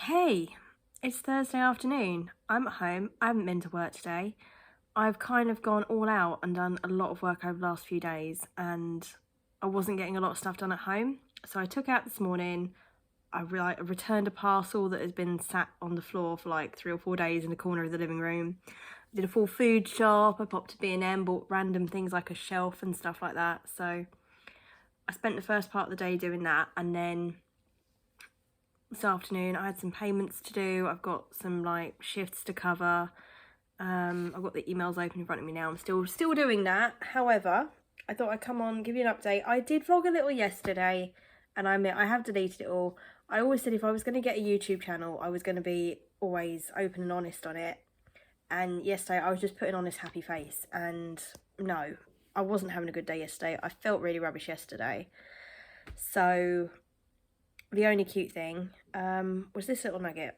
Hey, it's Thursday afternoon. I'm at home. I haven't been to work today. I've kind of gone all out and done a lot of work over the last few days, and I wasn't getting a lot of stuff done at home. So I took out this morning. I returned a parcel that has been sat on the floor for like 3 or 4 days in the corner of the living room. I did a full food shop. I popped to B&M, bought random things like a shelf and stuff like that. So I spent the first part of the day doing that, and then this afternoon I had some payments to do. I've got some like shifts to cover. I've got the emails open in front of me now. I'm still doing that. However, I thought I'd come on, give you an update. I did vlog a little yesterday, and I admit I have deleted it all. I always said if I was going to get a YouTube channel, I was going to be always open and honest on it. And yesterday I was just putting on this happy face, and no, I wasn't having a good day yesterday. I felt really rubbish yesterday. So the only cute thing was this little nugget.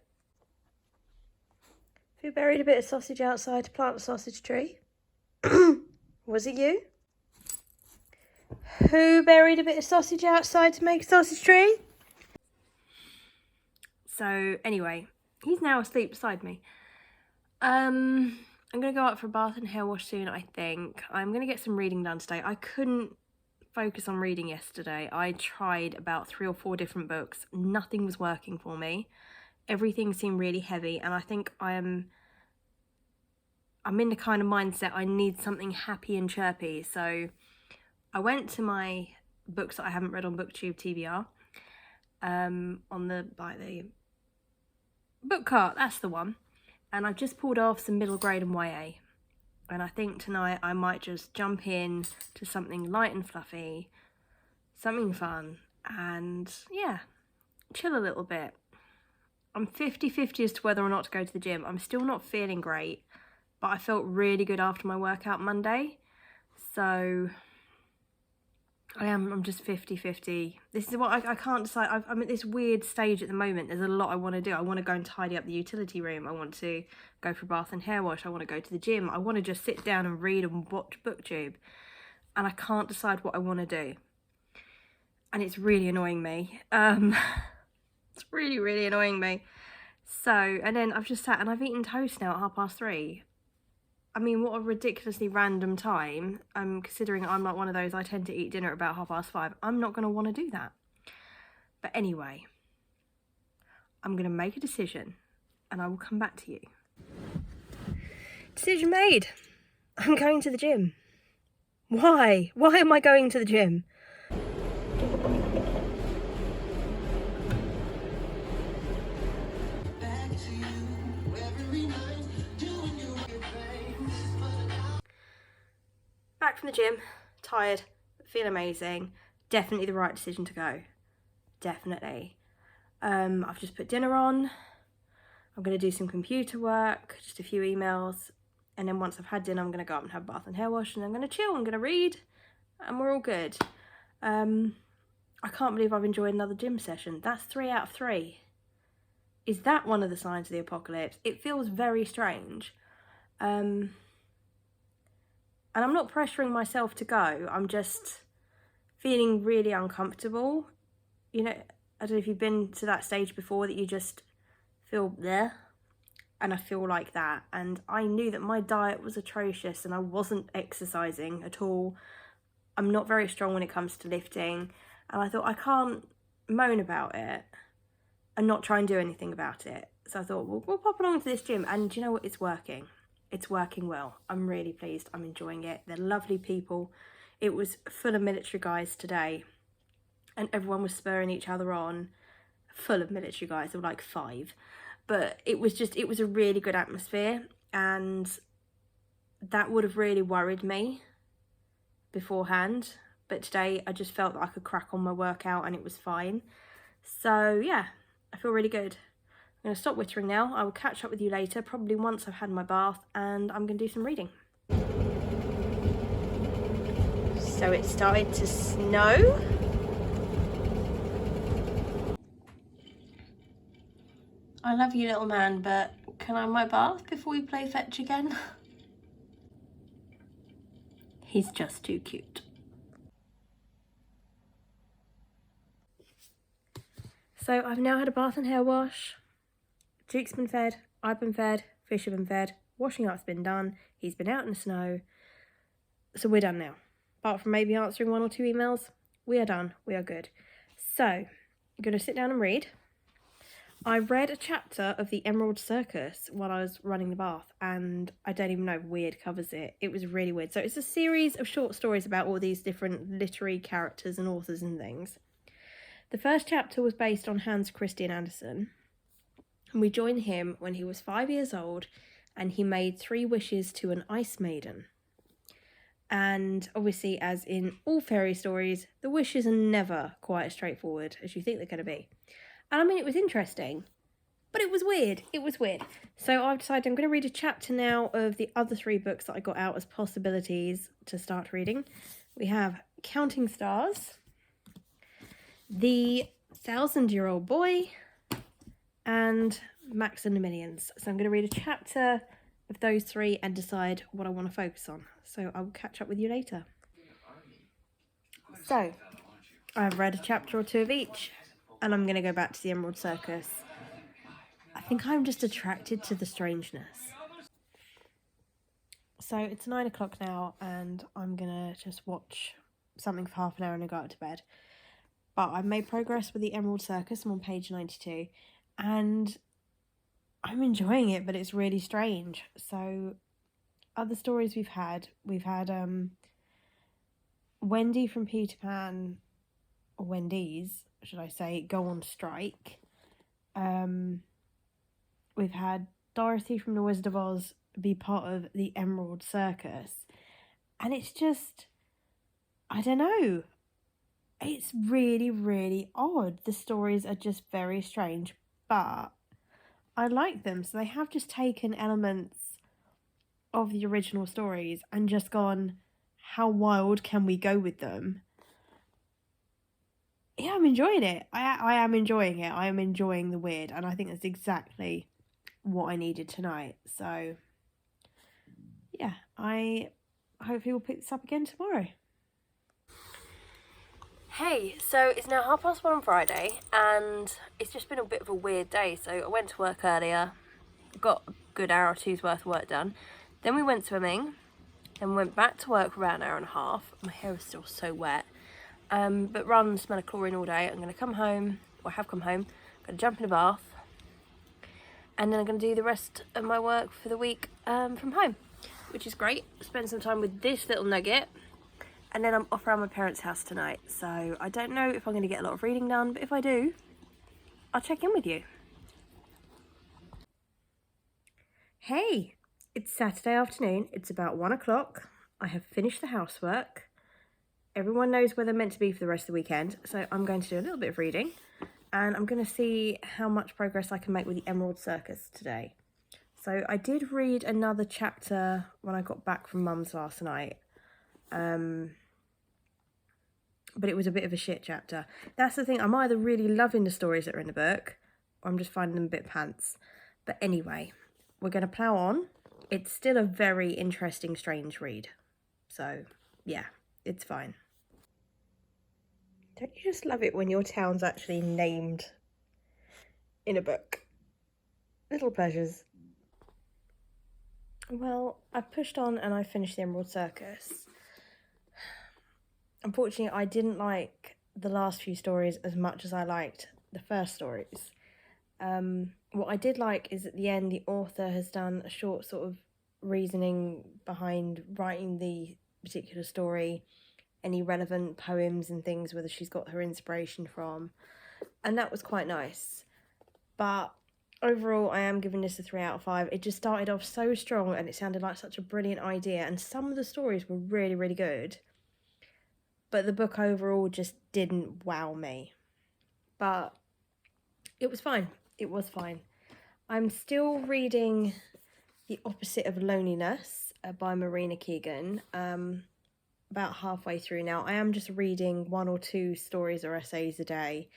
Who buried a bit of sausage outside to plant a sausage tree? Was it you? Who buried a bit of sausage outside to make a sausage tree? So anyway, he's now asleep beside me. I'm going to go out for a bath and hair wash soon, I think. I'm going to get some reading done today. I couldn't focus on reading yesterday. I tried about 3 or 4 different books. Nothing was working for me. Everything seemed really heavy, and I think I'm in the kind of mindset I need something happy and chirpy. So I went to my books that I haven't read on BookTube TBR, on the book cart, that's the one. And I've just pulled off some middle grade and YA. And I think tonight I might just jump in to something light and fluffy, something fun, and yeah, chill a little bit. I'm 50-50 as to whether or not to go to the gym. I'm still not feeling great, but I felt really good after my workout Monday. So I'm just 50-50. This is what I can't decide. I'm at this weird stage at the moment. There's a lot I want to do. I want to go and tidy up the utility room. I want to go for a bath and hair wash. I want to go to the gym. I want to just sit down and read and watch BookTube. And I can't decide what I want to do. And it's really annoying me. It's really, really annoying me. So, and then I've just sat and I've eaten toast now at 3:30. I mean, what a ridiculously random time. Considering I'm like one of those, I tend to eat dinner at about 5:30. I'm not going to want to do that. But anyway, I'm going to make a decision and I will come back to you. Decision made. I'm going to the gym. Why? Why am I going to the gym? Back from the gym, tired, feel amazing. Definitely the right decision to go. Definitely. I've just put dinner on. I'm going to do some computer work, just a few emails. And then once I've had dinner, I'm going to go up and have a bath and hair wash, and I'm going to chill, I'm going to read, and we're all good. I can't believe I've enjoyed another gym session. That's 3 out of 3. Is that one of the signs of the apocalypse? It feels very strange. And I'm not pressuring myself to go. I'm just feeling really uncomfortable. You know, I don't know if you've been to that stage before that you just feel there. And I feel like that. And I knew that my diet was atrocious and I wasn't exercising at all. I'm not very strong when it comes to lifting. And I thought I can't moan about it and not try and do anything about it. So I thought, well, we'll pop along to this gym. And do you know what? It's working. It's working well. I'm really pleased. I'm enjoying it. They're lovely people. It was full of military guys today, and everyone was spurring each other on. Full of military guys. There were like 5. But it was a really good atmosphere, and that would have really worried me beforehand. But today I just felt that I could crack on my workout and it was fine. So yeah, I feel really good. I'm going to stop whittering now. I will catch up with you later, probably once I've had my bath, and I'm going to do some reading. So it started to snow. I love you, little man, but can I have my bath before we play fetch again? He's just too cute. So I've now had a bath and hair wash. Duke's been fed, I've been fed, fish have been fed, washing up's been done, he's been out in the snow. So we're done now. Apart from maybe answering 1 or 2 emails, we are done. We are good. So, I'm going to sit down and read. I read a chapter of the Emerald Circus while I was running the bath, and I don't even know if weird covers it. It was really weird. So it's a series of short stories about all these different literary characters and authors and things. The first chapter was based on Hans Christian Andersen, and we joined him when he was 5 years old, and he made 3 wishes to an ice maiden. And obviously, as in all fairy stories, the wishes are never quite as straightforward as you think they're going to be. And I mean, it was interesting, but it was weird. It was weird. So I've decided I'm going to read a chapter now of the other 3 books that I got out as possibilities to start reading. We have Counting Stars, The 1,000-Year-Old Boy, and Max and the Millions. So I'm going to read a chapter of those 3 and decide what I want to focus on. So I will catch up with you later. So I've read a chapter or 2 of each, and I'm going to go back to the Emerald Circus. I think I'm just attracted to the strangeness. So it's 9 o'clock now, and I'm going to just watch something for half an hour and then go out to bed. But I've made progress with the Emerald Circus. I'm on page 92, and I'm enjoying it, but it's really strange. So other stories we've had Wendy from Peter Pan, or Wendy's, should I say, go on strike. We've had Dorothy from The Wizard of Oz be part of the Emerald Circus. And it's just, I don't know. It's really, really odd. The stories are just very strange, but I like them. So they have just taken elements of the original stories and just gone, how wild can we go with them? Yeah, I'm enjoying it. I am enjoying it. I am enjoying the weird, and I think that's exactly what I needed tonight. So yeah, I hopefully will pick this up again tomorrow. Hey, so it's now 1:30 on Friday, and it's just been a bit of a weird day. So I went to work earlier, got a good hour or two's worth of work done. Then we went swimming, then went back to work for about an hour and a half. My hair is still so wet. But rather than smell of chlorine all day, I'm going to come home, or have come home, I'm going to jump in a bath, and then I'm going to do the rest of my work for the week from home, which is great. Spend some time with this little nugget, and then I'm off around my parents' house tonight. So I don't know if I'm going to get a lot of reading done, but if I do, I'll check in with you. Hey, it's Saturday afternoon. It's about 1 o'clock. I have finished the housework. Everyone knows where they're meant to be for the rest of the weekend, so I'm going to do a little bit of reading, and I'm going to see how much progress I can make with the Emerald Circus today. So I did read another chapter when I got back from Mum's last night, but it was a bit of a shit chapter. That's the thing, I'm either really loving the stories that are in the book, or I'm just finding them a bit pants. But anyway, we're going to plough on. It's still a very interesting, strange read. So yeah, it's fine. Don't you just love it when your town's actually named in a book? Little pleasures. Well, I pushed on and I finished the Emerald Circus. Unfortunately, I didn't like the last few stories as much as I liked the first stories. What I did like is at the end, the author has done a short sort of reasoning behind writing the particular story, any relevant poems and things, whether she's got her inspiration from, and that was quite nice. But overall, I am giving this a 3 out of 5. It just started off so strong, and it sounded like such a brilliant idea, and some of the stories were really, really good, but the book overall just didn't wow me. But it was fine. It was fine. I'm still reading The Opposite of Loneliness by Marina Keegan. About halfway through now. I am just reading 1 or 2 stories or essays a day.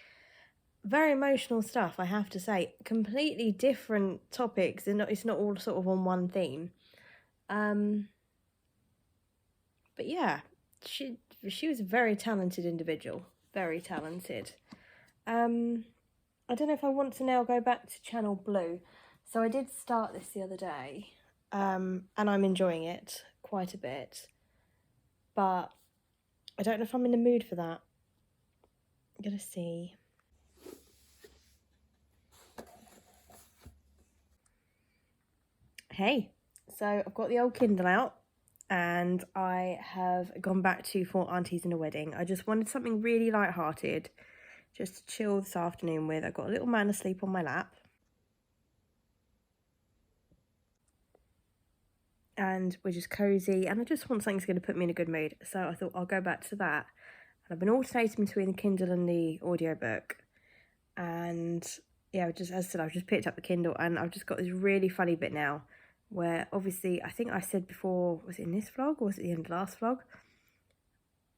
Very emotional stuff, I have to say. Completely different topics, and it's not all sort of on one theme. But yeah, she was a very talented individual. Very talented. I don't know if I want to now go back to Channel Blue. So I did start this the other day, and I'm enjoying it quite a bit, but I don't know if I'm in the mood for that. I'm gonna see. Hey, so I've got the old Kindle out and I have gone back to Four Aunties and a Wedding. I just wanted something really light-hearted, just to chill this afternoon with. I got a little man asleep on my lap. And we're just cozy, and I just want something that's going to put me in a good mood. So I thought I'll go back to that. And I've been alternating between the Kindle and the audiobook. And yeah, just as I said, I've just picked up the Kindle and I've just got this really funny bit now where obviously, I think I said before, was it in this vlog or was it the end of the last vlog,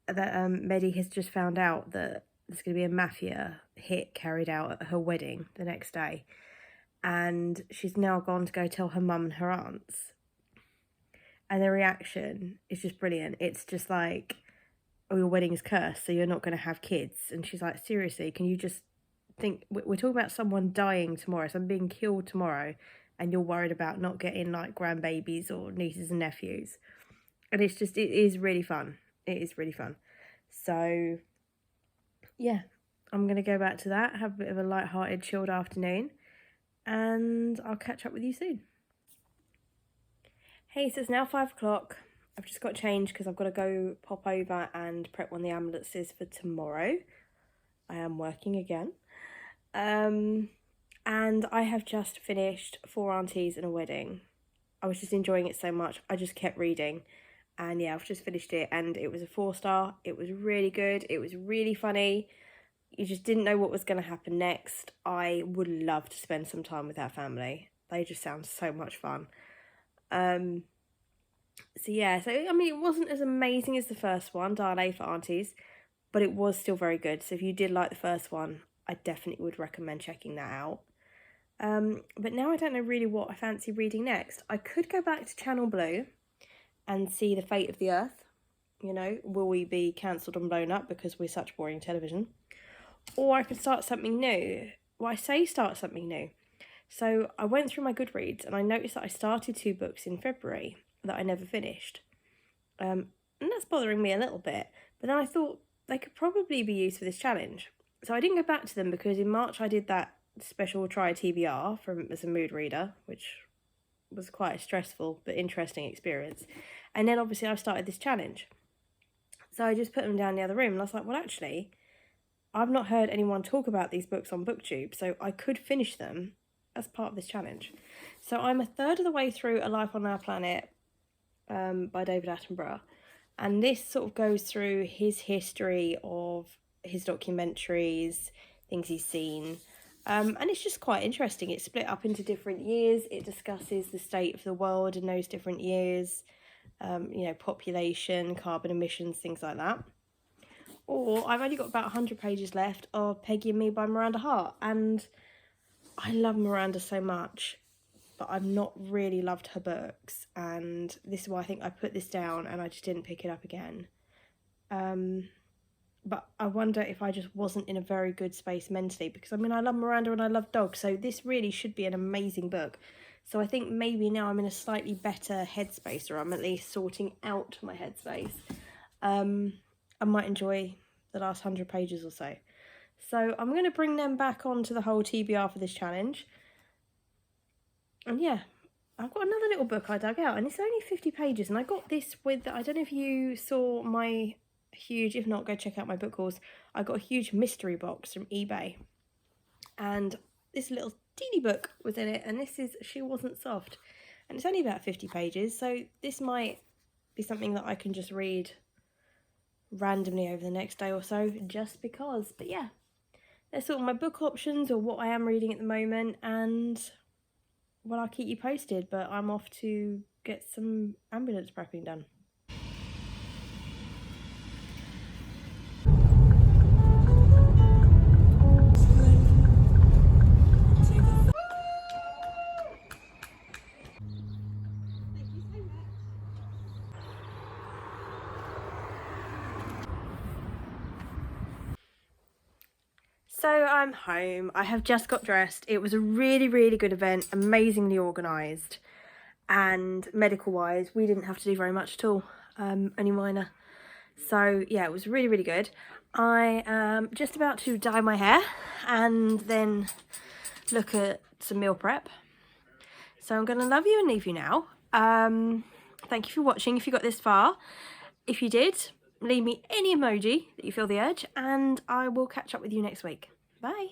that Medi has just found out that there's going to be a mafia hit carried out at her wedding the next day. And she's now gone to go tell her mum and her aunts. And their reaction is just brilliant. It's just like, oh, your wedding is cursed, so you're not going to have kids. And she's like, seriously, can you just think, we're talking about someone dying tomorrow, someone being killed tomorrow, and you're worried about not getting like grandbabies or nieces and nephews. And it's just, it is really fun. It is really fun. So yeah, I'm going to go back to that, have a bit of a light-hearted, chilled afternoon, and I'll catch up with you soon. Hey, so it's now 5 o'clock. I've just got changed because I've got to go pop over and prep one of the ambulances for tomorrow. I am working again. And I have just finished Four Aunties and a Wedding. I was just enjoying it so much. I just kept reading. And yeah, I've just finished it and it was a 4-star. It was really good. It was really funny. You just didn't know what was going to happen next. I would love to spend some time with that family. They just sound so much fun. So yeah, so I mean, it wasn't as amazing as the first one, Dial A for Aunties, but it was still very good. So if you did like the first one, I definitely would recommend checking that out. But now I don't know really what I fancy reading next. I could go back to Channel Blue and see The Fate of the Earth. You know, will we be cancelled and blown up because we're such boring television? Or I could start something new. Well, I say start something new. So I went through my Goodreads and I noticed that I started 2 books in February that I never finished. And that's bothering me a little bit. But then I thought they could probably be used for this challenge. So I didn't go back to them because in March I did that special try TBR as a mood reader, which was quite a stressful but interesting experience. And then obviously I started this challenge. So I just put them down the other room and I was like, well, actually, I've not heard anyone talk about these books on BookTube, so I could finish them as part of this challenge. So I'm a third of the way through A Life on Our Planet by David Attenborough. And this sort of goes through his history of his documentaries, things he's seen. And it's just quite interesting. It's split up into different years. It discusses the state of the world in those different years, you know, population, carbon emissions, things like that. Or I've only got about 100 pages left of Peggy and Me by Miranda Hart. And I love Miranda so much, but I've not really loved her books. And this is why I think I put this down and I just didn't pick it up again. But I wonder if I just wasn't in a very good space mentally, because I mean, I love Miranda and I love dogs, so this really should be an amazing book. So I think maybe now I'm in a slightly better headspace, or I'm at least sorting out my headspace. I might enjoy the last 100 pages or so. So I'm going to bring them back onto the whole TBR for this challenge. And yeah, I've got another little book I dug out, and it's only 50 pages. And I got this with, I don't know if you saw my huge, if not, go check out my book hauls. I got a huge mystery box from eBay. And this little teeny book was in it, and this is She Wasn't Soft. And it's only about 50 pages, so this might be something that I can just read randomly over the next day or so, just because. But yeah, that's sort of my book options, or what I am reading at the moment, and well, I'll keep you posted, but I'm off to get some ambulance prepping done. So I'm home. I have just got dressed. It was a really, really good event, amazingly organised, and medical wise we didn't have to do very much at all, only minor. So yeah, it was really, really good. I am just about to dye my hair and then look at some meal prep. So I'm going to love you and leave you now. Thank you for watching if you got this far. If you did, leave me any emoji that you feel the urge, and I will catch up with you next week. Bye.